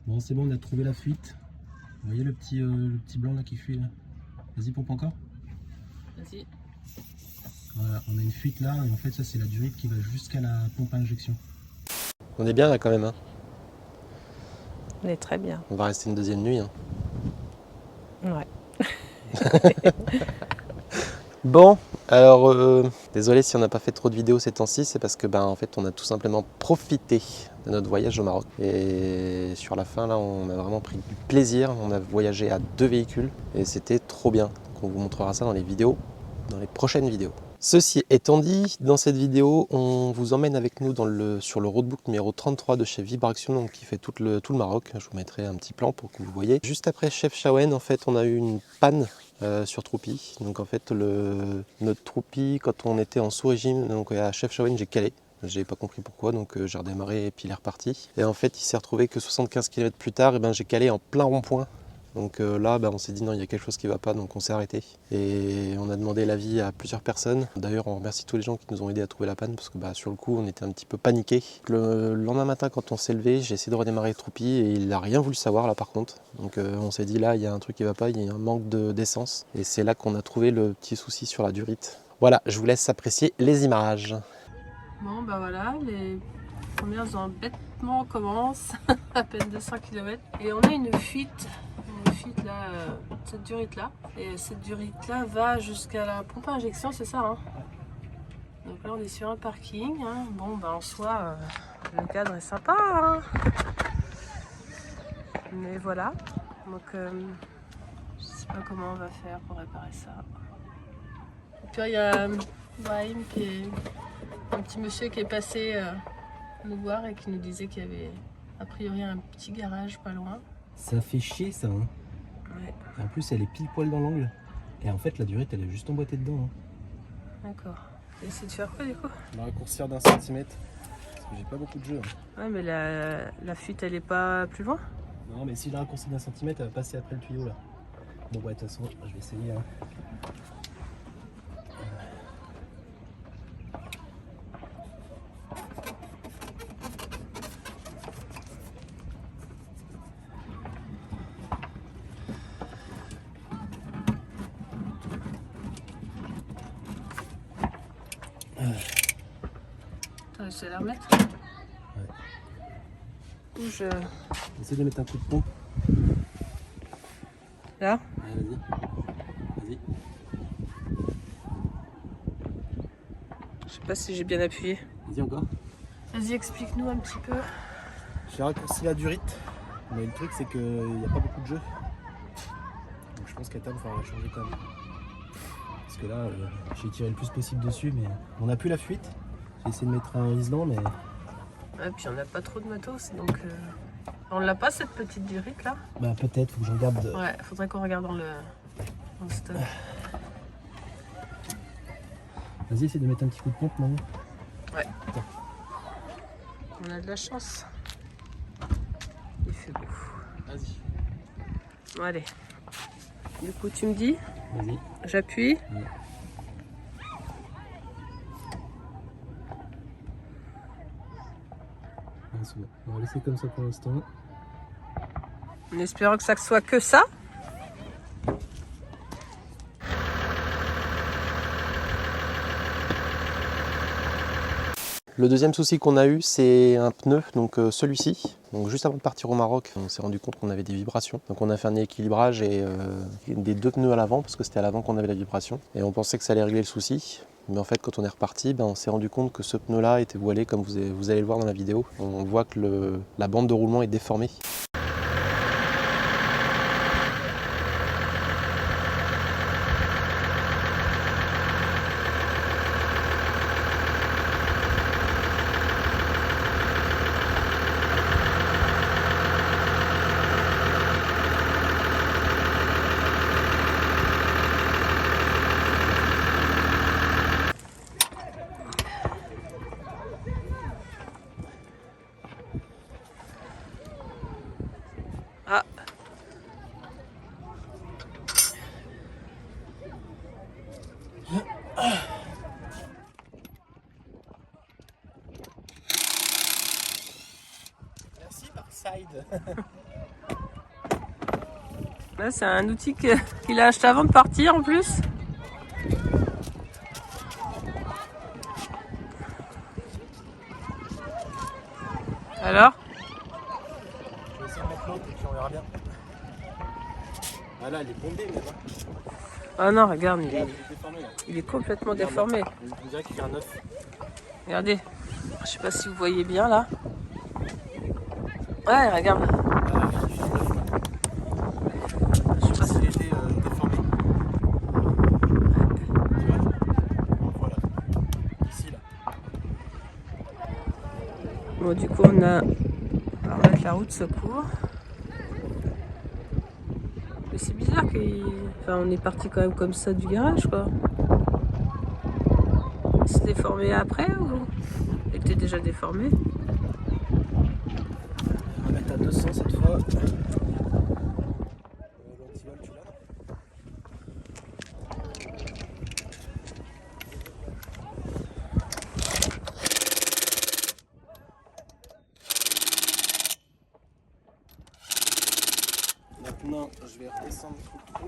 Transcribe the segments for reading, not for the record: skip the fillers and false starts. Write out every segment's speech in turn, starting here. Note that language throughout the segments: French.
Bon, c'est bon, on a trouvé la fuite. Vous voyez le petit blanc là qui fuit là? Vas-y, pompe encore. Vas-y. Voilà, on a une fuite là, et en fait, ça, c'est la durite qui va jusqu'à la pompe à injection. On est bien là quand même, hein. On est très bien. On va rester une deuxième nuit, hein. Ouais. Bon, alors désolé si on n'a pas fait trop de vidéos ces temps-ci, c'est parce que en fait on a tout simplement profité de notre voyage au Maroc. Et sur la fin là, on a vraiment pris du plaisir. On a voyagé à 2 véhicules et c'était trop bien. Donc on vous montrera ça dans les vidéos, dans les prochaines vidéos. Ceci étant dit, dans cette vidéo, on vous emmène avec nous sur le roadbook numéro 33 de chez Vibraction, donc qui fait tout le Maroc. Je vous mettrai un petit plan pour que vous voyez. Juste après Chefchaouen, en fait, on a eu une panne sur Troupi. Donc en fait, notre Troupi, quand on était en sous-régime, donc à Chefchaouen, j'ai calé. J'ai pas compris pourquoi, donc j'ai redémarré et puis il est reparti. Et en fait, il s'est retrouvé que 75 km plus tard, et j'ai calé en plein rond-point. Donc là, on s'est dit non, il y a quelque chose qui ne va pas, donc on s'est arrêté. Et on a demandé l'avis à plusieurs personnes. D'ailleurs, on remercie tous les gens qui nous ont aidés à trouver la panne, parce que sur le coup, on était un petit peu paniqués. Le lendemain matin, quand on s'est levé, j'ai essayé de redémarrer le Troupi et il n'a rien voulu savoir là par contre. Donc on s'est dit là, il y a un truc qui ne va pas, il y a un manque d'essence. Et c'est là qu'on a trouvé le petit souci sur la durite. Voilà, je vous laisse apprécier les images. Bon, voilà, les premiers embêtements commencent. À peine 200 km. Et on a une fuite. Là, cette durite là, et cette durite là va jusqu'à la pompe à injection, c'est ça, hein. Donc là on est sur un parking, hein. Bon en soi le cadre est sympa, hein. Mais voilà, donc je sais pas comment on va faire pour réparer ça. Et puis il y a Brahim qui est un petit monsieur qui est passé nous voir et qui nous disait qu'il y avait a priori un petit garage pas loin. Ça fait chier ça, hein. Ouais. Et en plus, elle est pile poil dans l'angle. Et en fait, la durite, elle est juste emboîtée dedans, hein. D'accord. Tu essaies de faire quoi du coup? On va raccourcir d'1 centimètre. Parce que j'ai pas beaucoup de jeu, hein. Ouais, mais la fuite elle est pas plus loin? Non, mais si je la raccourcis d'1 centimètre, elle va passer après le tuyau là. Bon, de toute façon, je vais essayer, hein. T'as réussi à la remettre? Ouais. Ou je... Essaye de mettre un coup de pompe. Là? Allez, vas-y. Vas-y. Je sais pas si j'ai bien appuyé. Vas-y encore. Vas-y, explique-nous un petit peu. J'ai raccourci la durite. Mais le truc, c'est qu'il n'y a pas beaucoup de jeu. Donc je pense qu'à terme, il faudra la changer quand même. Parce que là, j'ai tiré le plus possible dessus, mais on n'a plus la fuite. J'ai essayé de mettre un Island, mais Ouais, puis on n'a pas trop de matos, donc... On l'a pas cette petite durite là? peut-être, faut que je regarde. Ouais, faudrait qu'on regarde dans le stock. Vas-y, essaye de mettre un petit coup de pompe, Manon. Ouais. On a de la chance. Il fait beau. Vas-y. Bon, allez. Du coup, tu me dis? Vas-y. J'appuie? Ouais. Ah, c'est bon. On va laisser comme ça pour l'instant. En espérant que ça soit que ça. Le deuxième souci qu'on a eu, c'est un pneu, donc celui-ci. Donc juste avant de partir au Maroc, on s'est rendu compte qu'on avait des vibrations. Donc on a fait un équilibrage et des 2 pneus à l'avant, parce que c'était à l'avant qu'on avait la vibration. Et on pensait que ça allait régler le souci. Mais en fait, quand on est reparti, on s'est rendu compte que ce pneu-là était voilé, comme vous allez le voir dans la vidéo. On voit que la bande de roulement est déformée. Ah. Merci Parkside. Là, c'est un outil qu'il a acheté avant de partir en plus. Alors? Je vais essayer de mettre l'autre et puis on verra bien. Ah là, elle est bombée même. Ah non, regarde, Il est déformé là. il est complètement Regarde, déformé. On dirait qu'il y a un œuf. Regardez. Je sais pas si vous voyez bien là. Ouais, regarde. Ah, il y a un œuf. Je sais pas si... Il était déformé. Tu vois? Voilà. Ici là. Bon, du coup, on va remettre la roue de secours. Mais c'est bizarre enfin, on est parti quand même comme ça du garage, quoi. Il s'est déformé après ou il était déjà déformé? On va mettre à 200 cette fois. L'antivol, tu l'as? Maintenant, je vais redescendre sous le trou.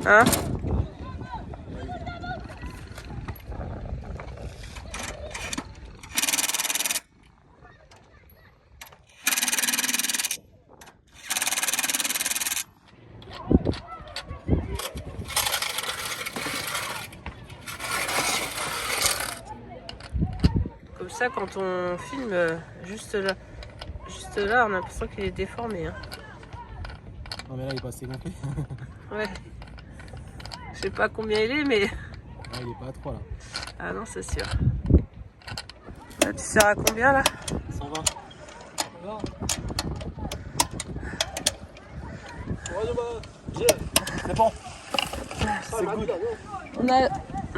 Hein? Comme ça, quand on filme juste là, on a l'impression qu'il est déformé. Hein. Non mais là il est pas assez gonflé. Ouais. Je sais pas combien il est, mais... Ah, il est pas à 3 là. Ah non, c'est sûr. Là, tu sers à combien, là? 120. C'est bon. C'est good. On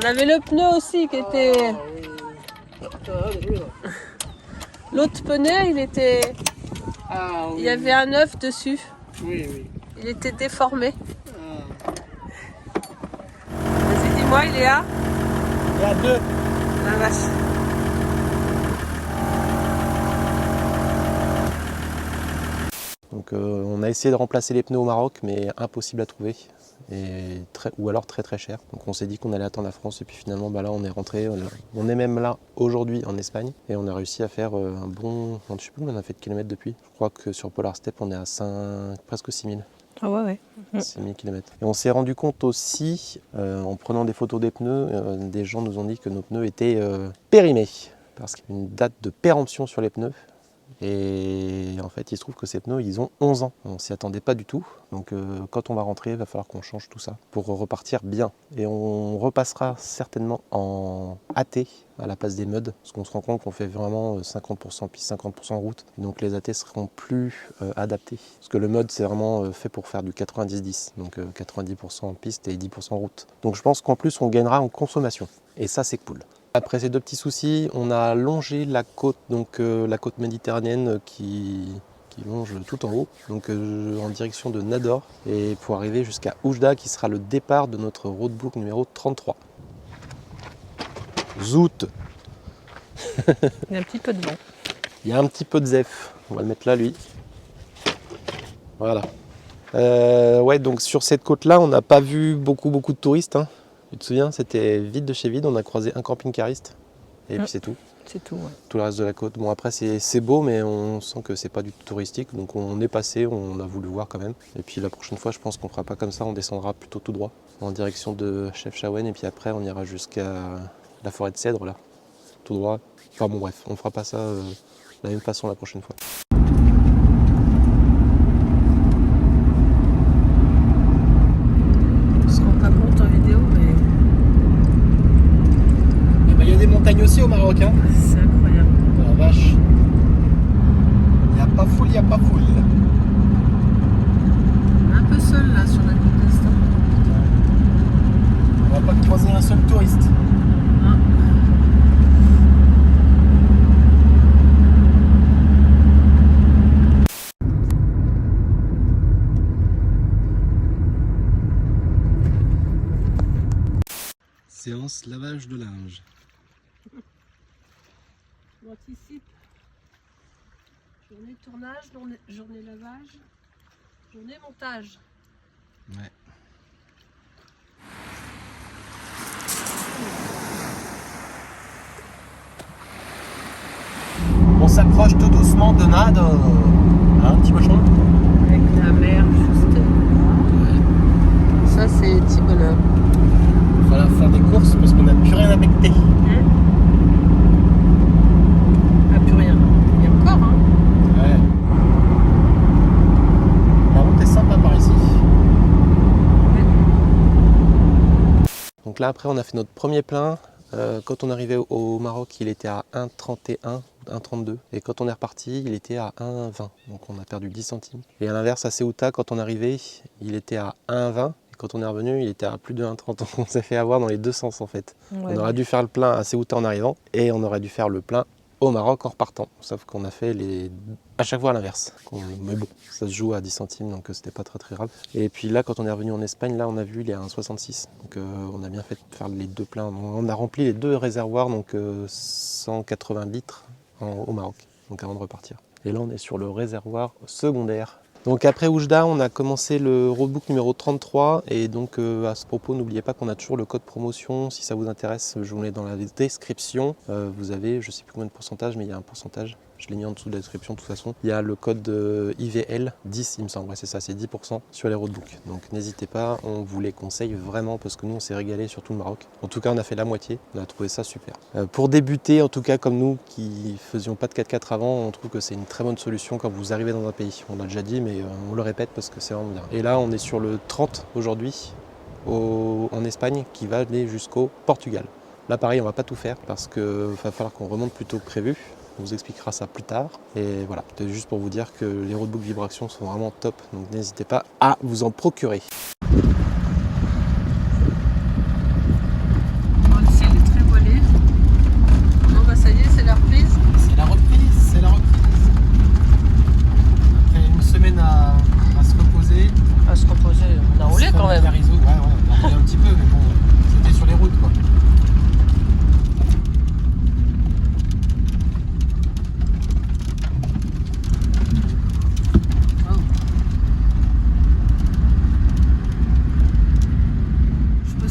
avait le pneu aussi qui était... L'autre pneu, il était... Ah, oui. Il y avait un œuf dessus. Oui, oui. Il était déformé. Vas-y, dis-moi, il est à... Il y a 2. La vache. Donc on a essayé de remplacer les pneus au Maroc, mais impossible à trouver. Ou alors très très cher. Donc on s'est dit qu'on allait attendre la France et puis finalement là on est rentré. On est même là aujourd'hui en Espagne et on a réussi à faire un bon... Je sais plus combien on a fait de kilomètres depuis. Je crois que sur Polar Step on est à presque 6000. Ah ouais. 6000 km. Et on s'est rendu compte aussi, en prenant des photos des pneus, des gens nous ont dit que nos pneus étaient périmés. Parce qu'il y a une date de péremption sur les pneus. Et en fait, il se trouve que ces pneus, ils ont 11 ans. On s'y attendait pas du tout. Donc quand on va rentrer, il va falloir qu'on change tout ça pour repartir bien. Et on repassera certainement en AT à la place des muds. Parce qu'on se rend compte qu'on fait vraiment 50% piste, 50% route. Et donc les AT seront plus adaptés. Parce que le mud, c'est vraiment fait pour faire du 90-10. Donc 90% en piste et 10% route. Donc je pense qu'en plus, on gagnera en consommation. Et ça, c'est cool. Après ces deux petits soucis, on a longé la côte, donc la côte méditerranéenne qui longe tout en haut, donc en direction de Nador, et pour arriver jusqu'à Oujda, qui sera le départ de notre roadbook numéro 33. Zout. Il y a un petit peu de vent. Il y a un petit peu de zef, on va le mettre là lui. Voilà. Ouais, donc sur cette côte-là, on n'a pas vu beaucoup de touristes. Hein. Tu te souviens, c'était vide de chez vide, on a croisé un camping-cariste et puis c'est tout. C'est tout, ouais. Tout le reste de la côte. Bon après c'est beau mais on sent que c'est pas du tout touristique, donc on est passé, on a voulu voir quand même. Et puis la prochaine fois je pense qu'on fera pas comme ça, on descendra plutôt tout droit en direction de Chefchaouen et puis après on ira jusqu'à la forêt de cèdre là, tout droit. Enfin bon bref, on fera pas ça de la même façon la prochaine fois. Montagne aussi au Maroc, hein. C'est incroyable. Oh la vache. Il n'y a pas foule, il n'y a pas foule. On est un peu seul là sur la côte d'Est. On va pas croiser un seul touriste. Ah. Séance séance lavage de linge. On anticipe. Journée tournage, journée lavage, journée montage. Ouais. On s'approche tout doucement de Nade, un petit cochon. Avec la mer juste. Ça c'est petit bonheur. Il va falloir faire des courses parce qu'on n'a plus rien à becter. Ah, plus rien. Il y a encore, hein. Ouais. La route est sympa par ici. Donc là après on a fait notre premier plein. Quand on est arrivé au Maroc, il était à 1,31, 1,32. Et quand on est reparti, il était à 1,20. Donc on a perdu 10 centimes. Et à l'inverse, à Ceuta, quand on est arrivé, il était à 1,20. Et quand on est revenu, il était à plus de 1,30. Donc on s'est fait avoir dans les deux sens en fait. Ouais. On aurait dû faire le plein à Ceuta en arrivant. Et on aurait dû faire le plein au Maroc en repartant. Sauf qu'on a fait à chaque fois à l'inverse. Mais bon, ça se joue à 10 centimes, donc c'était pas très grave. Et puis là, quand on est revenu en Espagne, là on a vu, il est à 1,66. Donc on a bien fait de faire les deux pleins. On a rempli les deux réservoirs, donc 180 litres au Maroc, donc avant de repartir. Et là on est sur le réservoir secondaire. Donc après Oujda, on a commencé le roadbook numéro 33 et donc à ce propos, n'oubliez pas qu'on a toujours le code promotion. Si ça vous intéresse, je vous le mets dans la description. Vous avez, je sais plus combien de pourcentage, mais il y a un pourcentage. Je l'ai mis en dessous de la description de toute façon. Il y a le code IVL 10, il me semble. Ouais, c'est ça, c'est 10% sur les roadbooks. Donc n'hésitez pas, on vous les conseille vraiment parce que nous on s'est régalé sur tout le Maroc. En tout cas, on a fait la moitié. On a trouvé ça super. Pour débuter, en tout cas comme nous qui faisions pas de 4x4 avant, on trouve que c'est une très bonne solution quand vous arrivez dans un pays. On l'a déjà dit, mais on le répète parce que c'est vraiment bien. Et là, on est sur le 30 aujourd'hui en Espagne qui va aller jusqu'au Portugal. Là, pareil, on va pas tout faire parce qu'il va falloir qu'on remonte plus tôt que prévu. On vous expliquera ça plus tard. Et voilà, c'est juste pour vous dire que les roadbooks Vibration sont vraiment top. Donc n'hésitez pas à vous en procurer. Bon, le ciel est très voilé. Bon bah ça y est, c'est la reprise. C'est la reprise, c'est la reprise. Après une semaine à se reposer. À se reposer, on a roulé quand même. Ouais, on a roulé un petit peu, mais bon, c'était sur les routes quoi.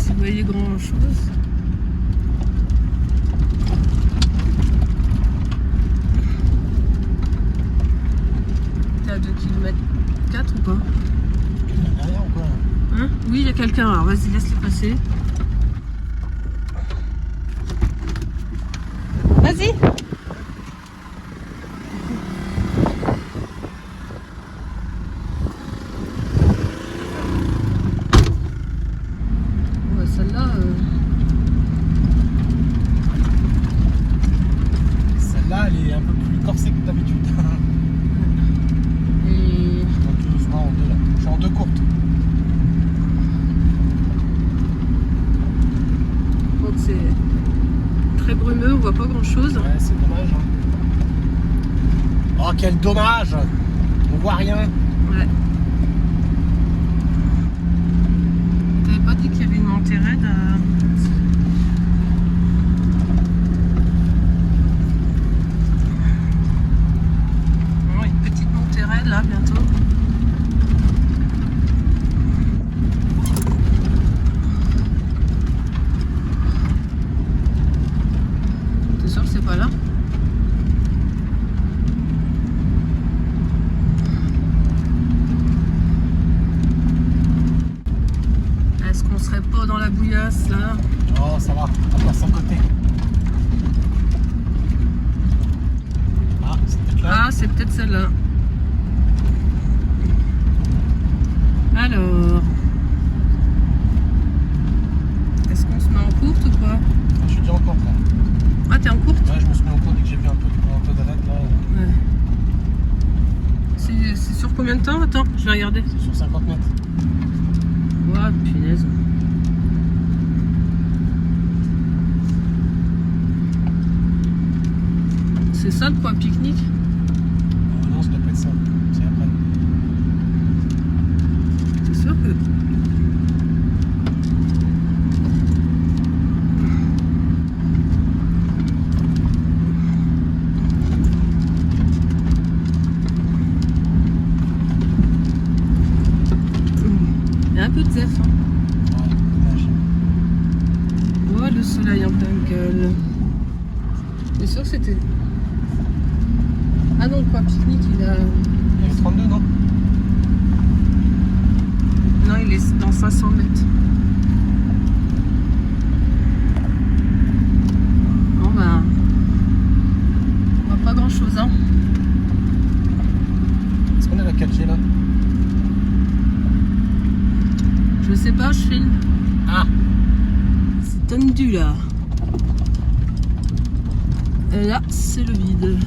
Vous voyez grand chose. T'es à 2 km 4 ou pas? Derrière ou quoi? Hein? Oui, il y a quelqu'un, alors vas-y, laisse-les passer. Vas-y! Celle-là, Celle-là, elle est un peu plus corsée que d'habitude. et Donc tout doucement en deux là. Je suis en deux courtes. donc c'est très brumeux, on voit pas grand-chose. Ouais, c'est dommage. Hein. Oh, quel dommage! On voit rien. Ouais. T'avais pas dit qu'il y avait une montée raide Non, une petite montée raide là bientôt. T'es sûr que c'est pas là? Est-ce qu'on serait pas dans la bouillasse là? Oh, ça va. On passe à côté. Ah, c'est peut-être là. Ah, c'est peut-être celle-là. Alors, est-ce qu'on se met en courte ou pas? Je suis déjà en courte là. Ah, t'es en courte? Ouais, je me suis mis en courte dès que j'ai vu un peu d'arrêt là. Ouais. C'est sur combien de temps? Attends, je vais regarder. C'est sur 50 mètres. Ouah, punaise. C'est ça le point pique-nique? Non, ça doit pas être ça. C'est après. C'est sûr que... peu de zef. Hein. Ouais, dommage. Oh, le soleil en pleine gueule. C'est sûr que c'était... Ah non, le coin pique-nique, il a... Il est 32, non? Non, il est dans 500 mètres. Bon ben... On voit pas grand-chose, hein. Est-ce qu'on a la 4G là? Je sais pas, je filme. Ah! C'est tendu là. Et là, c'est le vide.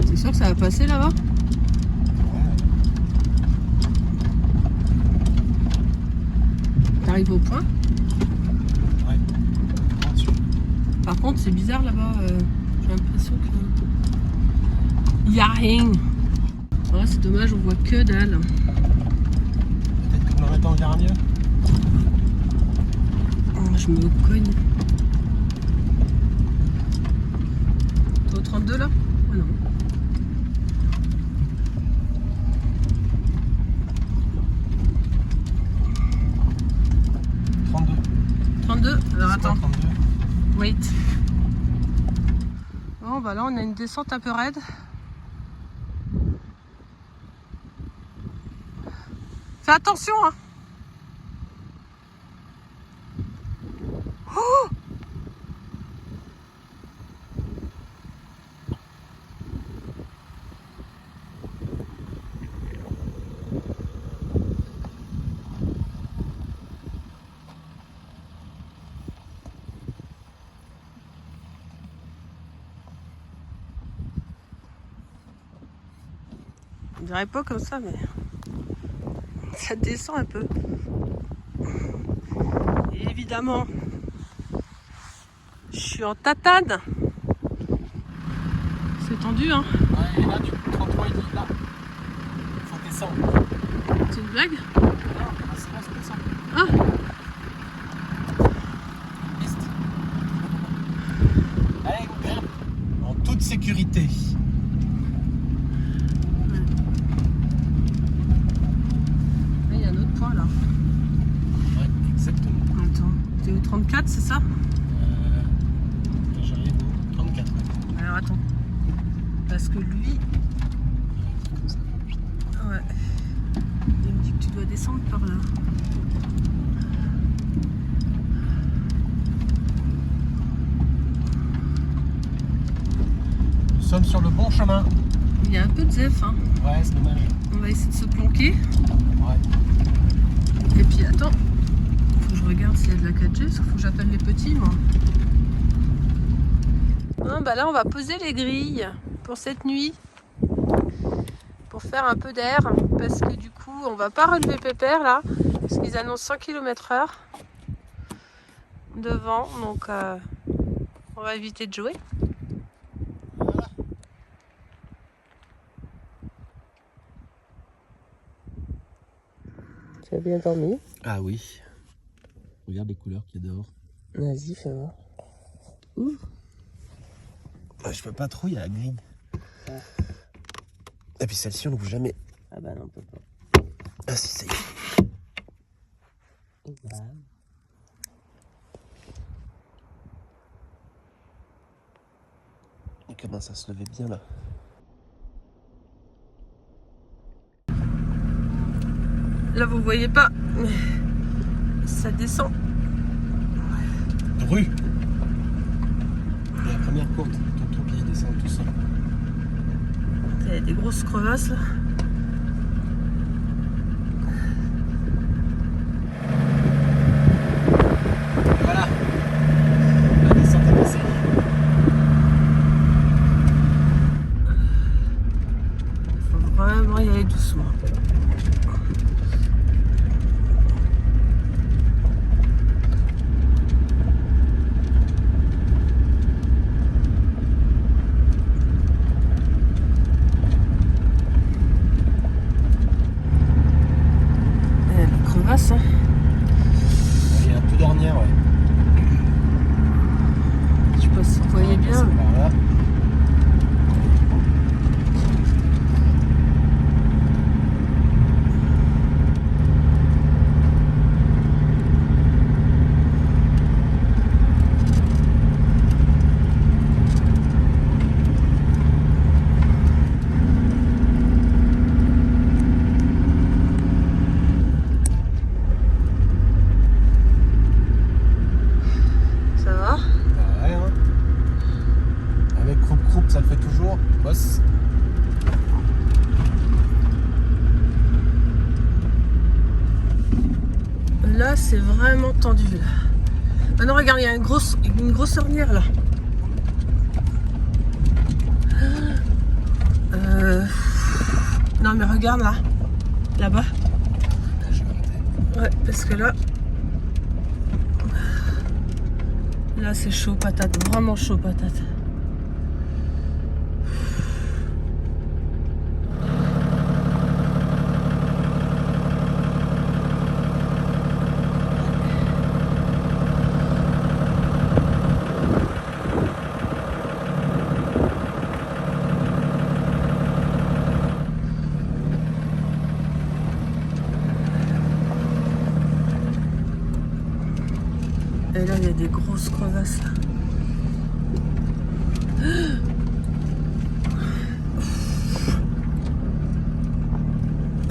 C'est sûr que ça va passer là-bas? T'arrives au point? Ouais. Par contre, c'est bizarre là-bas. J'ai l'impression que... Il n'y a rien. Ouais, c'est dommage, on voit que dalle. Peut-être que dans le temps on verra mieux. Oh, je me cogne. T'es au 32 là? Ah non. « 32. 32? Alors C'est quoi, attends. 32. Wait. Bon bah là on a une descente un peu raide. Fais attention hein. Oh, on dirait pas comme ça mais ça descend un peu. Et évidemment, je suis en tatane. C'est tendu hein. Ouais, et là du coup 33 il dit là. Faut descendre. C'est une blague? Non, c'est là, c'est descendre. Ah, Piste. Allez, grimpe. En toute sécurité. il y a un autre point là. Ouais, exactement. Attends, t'es au 34, c'est ça? J'arrive au 34. Ouais. Alors attends. Parce que lui, Comme ça. ouais, il me dit que tu dois descendre par là. Nous sommes sur le bon chemin. Il y a un peu de zef, hein. Ouais, c'est dommage. On va essayer de se planquer. Ouais. Et puis attends, faut que je regarde s'il y a de la 4G, parce qu'il faut que j'appelle les petits, moi. Ah, bah là, on va poser les grilles pour cette nuit. Pour faire un peu d'air. Parce que du coup, on va pas relever Pépère là. Parce qu'ils annoncent 100 km/h devant. Donc, on va éviter de jouer. Voilà. Tu as bien dormi? Ah oui. Regarde les couleurs qu'il y a dehors. Vas-y, fais voir. Je peux pas trop, il y a la grille. Ah. Et puis celle-ci, on l'ouvre jamais. Ah bah non, on peut pas. Ah si, ça y est. Il commence à se lever bien là. Là, vous voyez pas. Ça descend. Rue. La première côte, ton pied descend tout seul. Il y a des grosses crevasses là. Voilà. La descente est passée. Il faut vraiment y aller doucement. Il y a un peu d'ornière, ouais. là, c'est vraiment tendu. Là. Maintenant, regarde, il y a une grosse ornière là. Non, mais regarde là. Là-bas. Ouais, parce que là. Là, c'est chaud patate. Vraiment chaud patate. Et là, il y a des grosses crevasses là.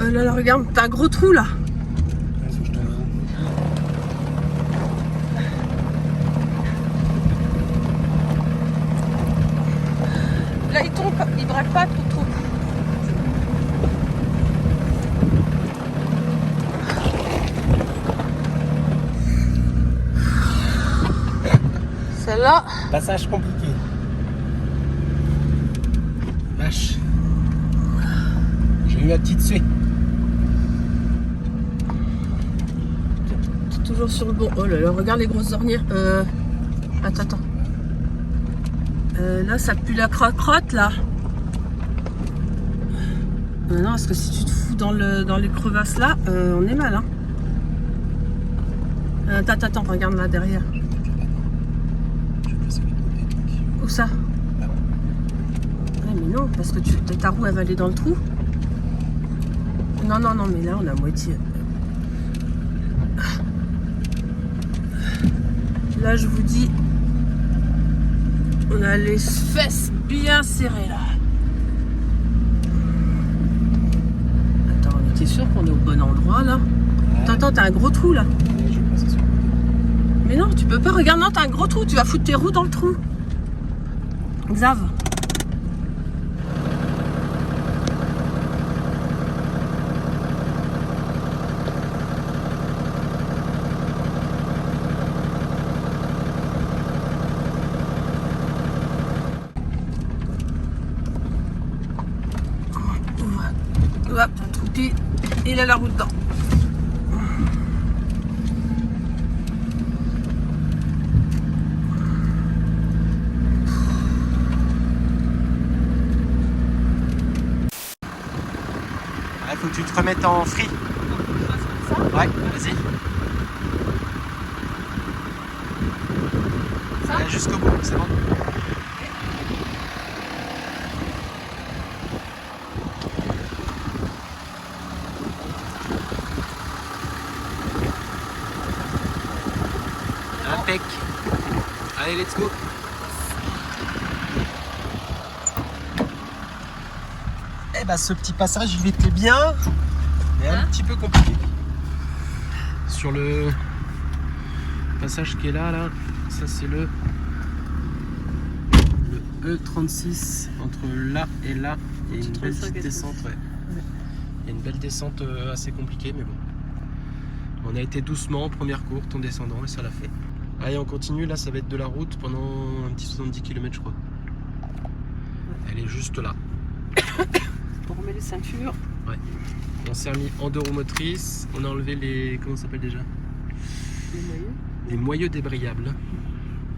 Là, regarde, t'as un gros trou là. Là, il tombe, il braque pas trop trop. Celle-là. Passage compliqué. Vache. J'ai eu ma petite suée. T'es toujours sur le bon. Oh là là, regarde les grosses ornières. Attends. Là, ça pue la crotte là. Non, parce que si tu te fous dans les crevasses là, on est mal. Hein. Attends, regarde là derrière. Où ça? Ouais, mais non, parce que ta roue elle va aller dans le trou. Non, mais là on a moitié. Là je vous dis, on a les fesses bien serrées là. Attends, t'es sûr qu'on est au bon endroit là? Attends, t'as un gros trou là. Je vais passer sur le côté. Mais non, tu peux pas. Regarde, non, t'as un gros trou. Tu vas foutre tes roues dans le trou. Xav. Hop, puis il a la roue dedans. Il faut que tu te remettes en free. Ouais, vas-y. Allez, jusqu'au bout, c'est bon. Impec. Allez, let's go. Eh ben, ce petit passage, il était bien, mais un petit peu compliqué. Sur le passage qui est là, ça c'est le E36, entre là et là, il y a une belle petite descente. Ouais. Il y a une belle descente assez compliquée, mais bon. On a été doucement, première courte, en descendant, et ça l'a fait. Allez, on continue, là ça va être de la route pendant un petit 70 km je crois. Elle est juste là. On remet les ceintures. Ouais. On s'est remis en deux roues motrices. On a enlevé les... Comment ça s'appelle déjà? Les moyeux débrayables.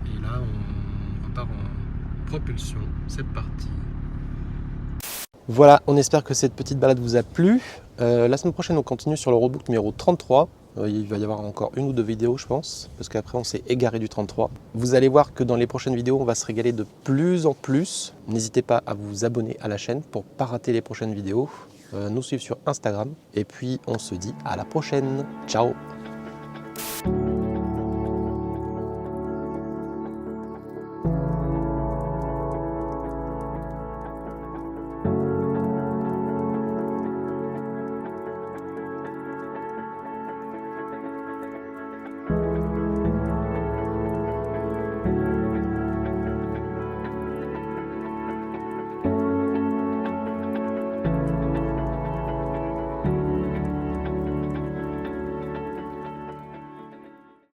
Et là, on repart en propulsion. C'est parti. Voilà, on espère que cette petite balade vous a plu. La semaine prochaine, on continue sur le roadbook numéro 33. Il va y avoir encore une ou deux vidéos, je pense, parce qu'après, on s'est égaré du 33. Vous allez voir que dans les prochaines vidéos, on va se régaler de plus en plus. N'hésitez pas à vous abonner à la chaîne pour ne pas rater les prochaines vidéos. Nous suivre sur Instagram. Et puis, on se dit à la prochaine. Ciao!